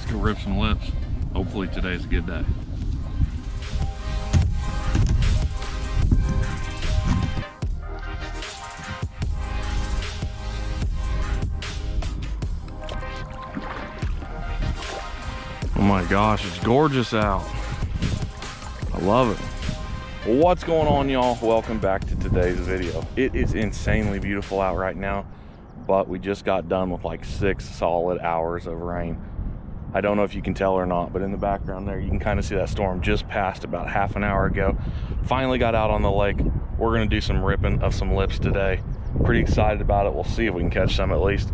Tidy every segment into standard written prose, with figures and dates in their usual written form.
Go rip some lips. Hopefully today's a good day. Oh my gosh, it's gorgeous out. I love it. What's going on, y'all? Welcome back to today's video. It is insanely beautiful out right now, but we just got done with like 6 solid hours of rain. I don't know if you can tell or not, but in the background there, you can kind of see that storm just passed about half an hour ago. Finally got out on the lake. We're gonna do some ripping of some lips today. Pretty excited about it. We'll see if we can catch some at least.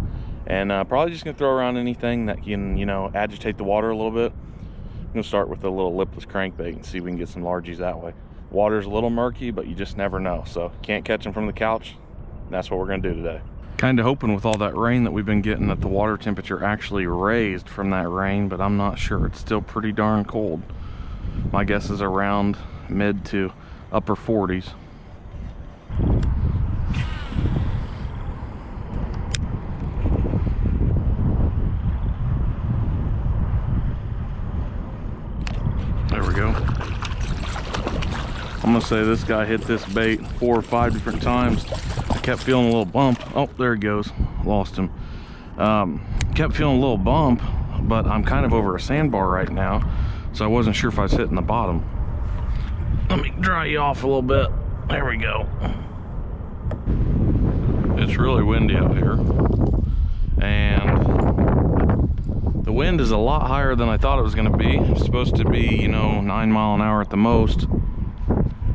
And probably just gonna throw around anything that can, you know, agitate the water a little bit. I'm gonna start with a little lipless crankbait and see if we can get some largies that way. Water's a little murky, but you just never know. So can't catch them from the couch. That's what we're gonna do today. Kind of hoping with all that rain that we've been getting that the water temperature actually raised from that rain, but I'm not sure. It's still pretty darn cold. My guess is around mid to upper 40s. There we go. I'm gonna say this guy hit this bait 4 or 5 different times. I kept feeling a little bump. Oh, there he goes. Lost him. Kept feeling a little bump, but I'm kind of over a sandbar right now, so I wasn't sure if I was hitting the bottom. Let me dry you off a little bit. There we go. It's really windy out here, and the wind is a lot higher than I thought it was going to be. It's supposed to be, you know, 9 miles an hour at the most.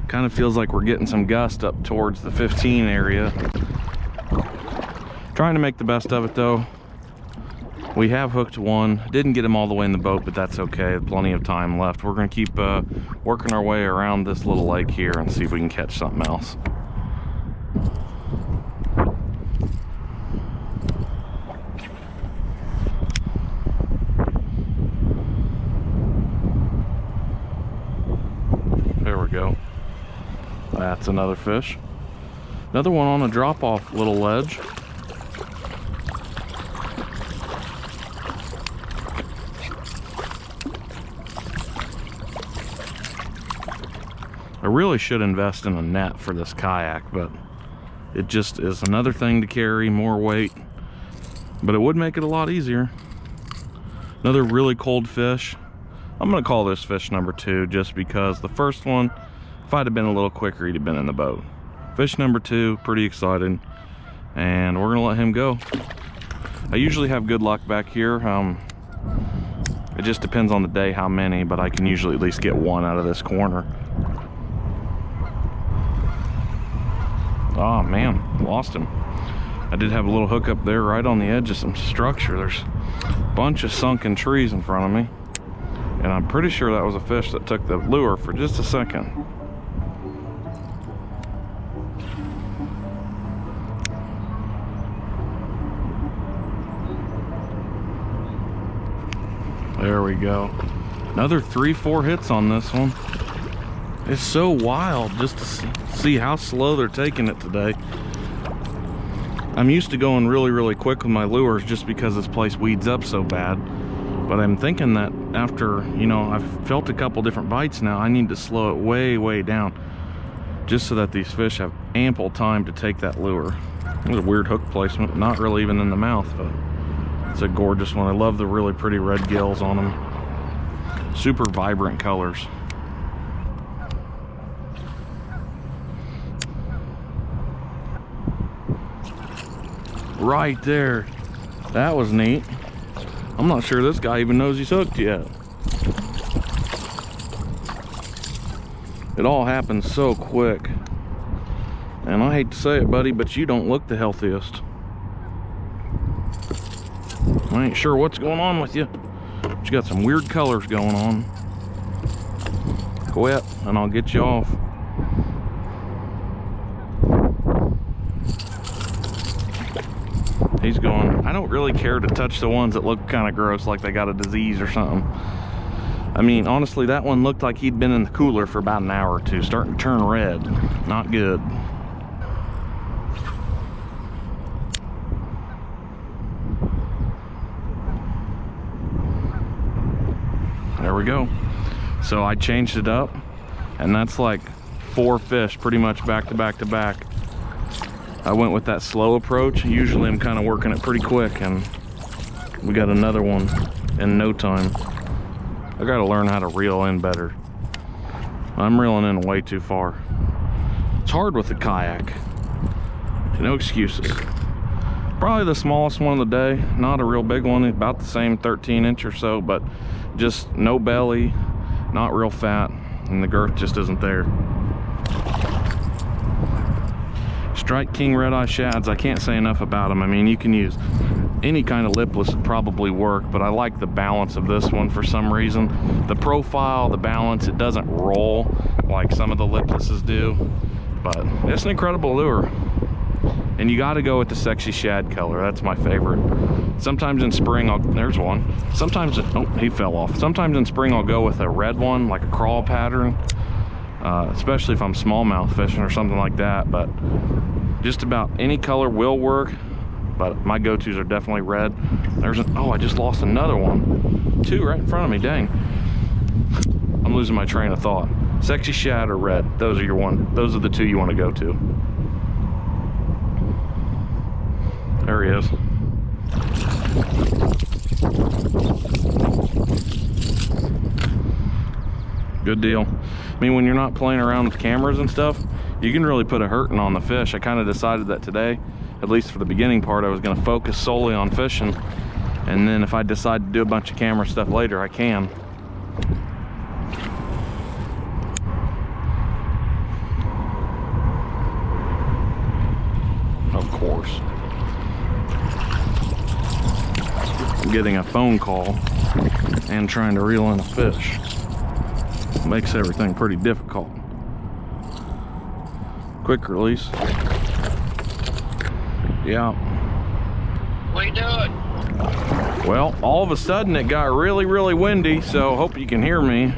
Kind of feels like we're getting some gust up towards the 15 area. Trying to make the best of it though. We have hooked one. Didn't get him all the way in the boat, but that's okay. Plenty of time left. We're gonna keep working our way around this little lake here and see if we can catch something else. There we go. That's another fish. Another one on a drop-off little ledge. I really should invest in a net for this kayak, but it just is another thing to carry, more weight, but it would make it a lot easier. Another really cold fish. I'm gonna call this fish number 2 just because the first one, if I'd have been a little quicker, he'd have been in the boat. Fish number 2, pretty excited, and we're gonna let him go. I usually have good luck back here. It just depends on the day how many, but I can usually at least get one out of this corner. Oh man, lost him. I did have a little hook up there right on the edge of some structure. There's a bunch of sunken trees in front of me, and I'm pretty sure that was a fish that took the lure for just a second. There we go. Another 3-4 hits on this one. It's so wild just to see how slow they're taking it today. I'm used to going really quick with my lures just because this place weeds up so bad. But I'm thinking that after, you know, I've felt a couple different bites now, I need to slow it way down just so that these fish have ample time to take that lure. It was a weird hook placement, not really even in the mouth, but it's a gorgeous one. I love the really pretty red gills on them. Super vibrant colors. Right there. That was neat. I'm not sure this guy even knows he's hooked yet. It all happens so quick. And I hate to say it, buddy, but you don't look the healthiest. I ain't sure what's going on with you. But you got some weird colors going on. Quit, and I'll get you off. He's going. I don't really care to touch the ones that look kind of gross, like they got a disease or something. I mean, honestly, that one looked like he'd been in the cooler for about an hour or two, starting to turn red. Not good. we go. So I changed it up, and that's like 4 fish pretty much back to back to back. I went with that slow approach. Usually I'm kind of working it pretty quick, and we got another one in no time. I got to learn how to reel in better. I'm reeling in way too far. It's hard with the kayak. No excuses. Probably the smallest one of the day. Not a real big one, about the same 13-inch or so, but just no belly, not real fat, and the girth just isn't there. Strike King red eye shads, I can't say enough about them. I mean, you can use any kind of lipless would probably work, but I like the balance of this one for some reason. The profile, the balance, it doesn't roll like some of the liplesses do, but it's an incredible lure. And you got to go with the sexy shad color. That's my favorite. Sometimes in spring, there's one. Sometimes, oh, he fell off. Sometimes in spring, I'll go with a red one, like a crawl pattern, especially if I'm smallmouth fishing or something like that. But just about any color will work. But my go-tos are definitely red. Oh, I just lost another one. 2 right in front of me, dang. I'm losing my train of thought. Sexy shad or red, those are the 2 you want to go to. There he is. Good deal. I mean, when you're not playing around with cameras and stuff, you can really put a hurting on the fish. I kind of decided that today, at least for the beginning part, I was going to focus solely on fishing, and then if I decide to do a bunch of camera stuff later, I can. Of course. I'm getting a phone call and trying to reel in a fish. Makes everything pretty difficult. Quick release. Yeah. What are you doing? Well, all of a sudden it got really, really windy, so hope you can hear me.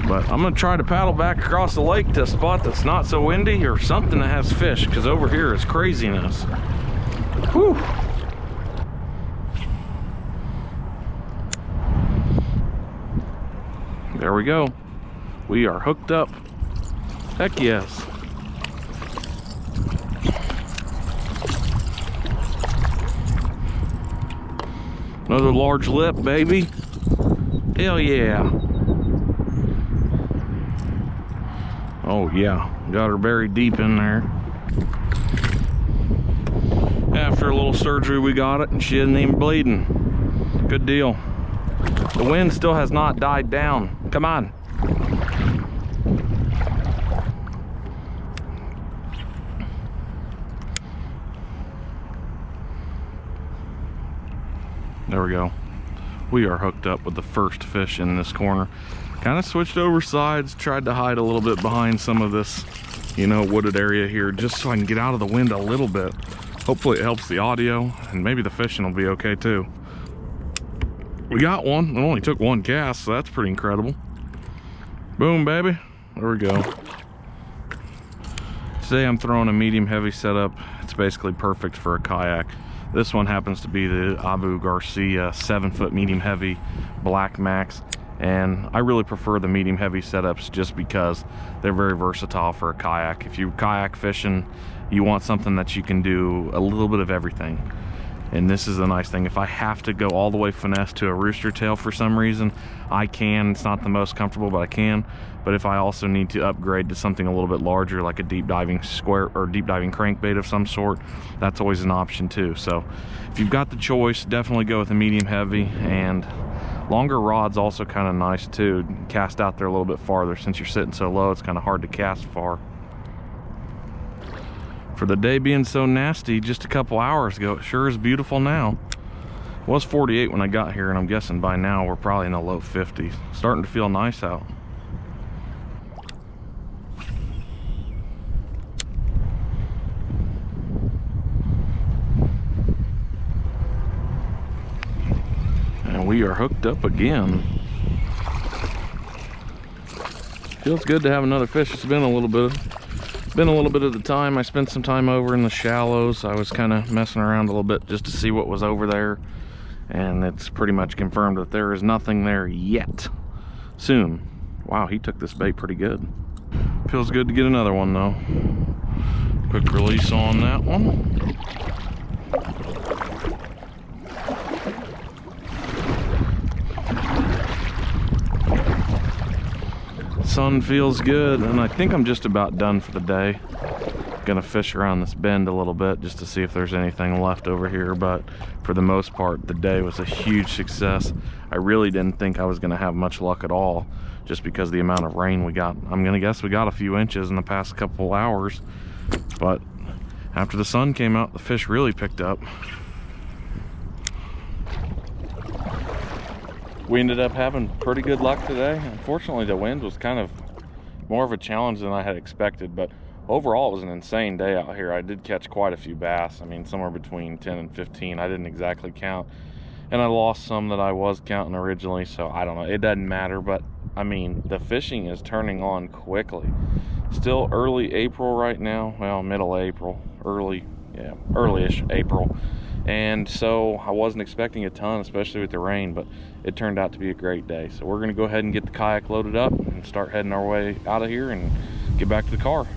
But I'm gonna try to paddle back across the lake to a spot that's not so windy or something that has fish, because over here is craziness. Whew. There we go. We are hooked up. Heck yes. Another large lip, baby. Hell yeah. Oh yeah, got her buried deep in there. After a little surgery we got it, and she isn't even bleeding. Good deal. The wind still has not died down. Come on. There we go. We are hooked up with the first fish in this corner. Kind of switched over sides, tried to hide a little bit behind some of this, you know, wooded area here, just so I can get out of the wind a little bit. Hopefully it helps the audio, and maybe the fishing will be okay too. We got one. It only took 1 cast, so that's pretty incredible. Boom, baby. There we go. Today I'm throwing a medium heavy setup. It's basically perfect for a kayak. This one happens to be the Abu Garcia 7-foot medium heavy Black Max, and I really prefer the medium heavy setups just because they're very versatile for a kayak. If you're kayak fishing, you want something that you can do a little bit of everything. And this is the nice thing. If I have to go all the way finesse to a rooster tail for some reason, I can. It's not the most comfortable, but I can. But if I also need to upgrade to something a little bit larger, like a deep diving square or deep diving crankbait of some sort, that's always an option too. So if you've got the choice, definitely go with a medium heavy. And longer rod's also kind of nice too. Cast out there a little bit farther. Since you're sitting so low, it's kind of hard to cast far. For the day being so nasty just a couple hours ago, it sure is beautiful now. It was 48 when I got here, and I'm guessing by now we're probably in the low 50s. Starting to feel nice out. And we are hooked up again. Feels good to have another fish. It's been a little bit of the time. I spent some time over in the shallows. I was kind of messing around a little bit just to see what was over there, and it's pretty much confirmed that there is nothing there yet. Soon. Wow, he took this bait pretty good. Feels good to get another one though. Quick release on that one. Sun feels good, and I think I'm just about done for the day. Gonna fish around this bend a little bit just to see if there's anything left over here, but for the most part the day was a huge success. I really didn't think I was gonna have much luck at all, just because of the amount of rain we got. I'm gonna guess we got a few inches in the past couple hours, but after the sun came out, the fish really picked up. We ended up having pretty good luck today. Unfortunately, the wind was kind of more of a challenge than I had expected, but overall it was an insane day out here. I did catch quite a few bass. I mean, somewhere between 10 and 15. I didn't exactly count, and I lost some that I was counting originally, so I don't know. It doesn't matter, but I mean, the fishing is turning on quickly. Still early April right now. Well, middle April, early-ish April. And so I wasn't expecting a ton, especially with the rain, but it turned out to be a great day. So we're gonna go ahead and get the kayak loaded up and start heading our way out of here and get back to the car.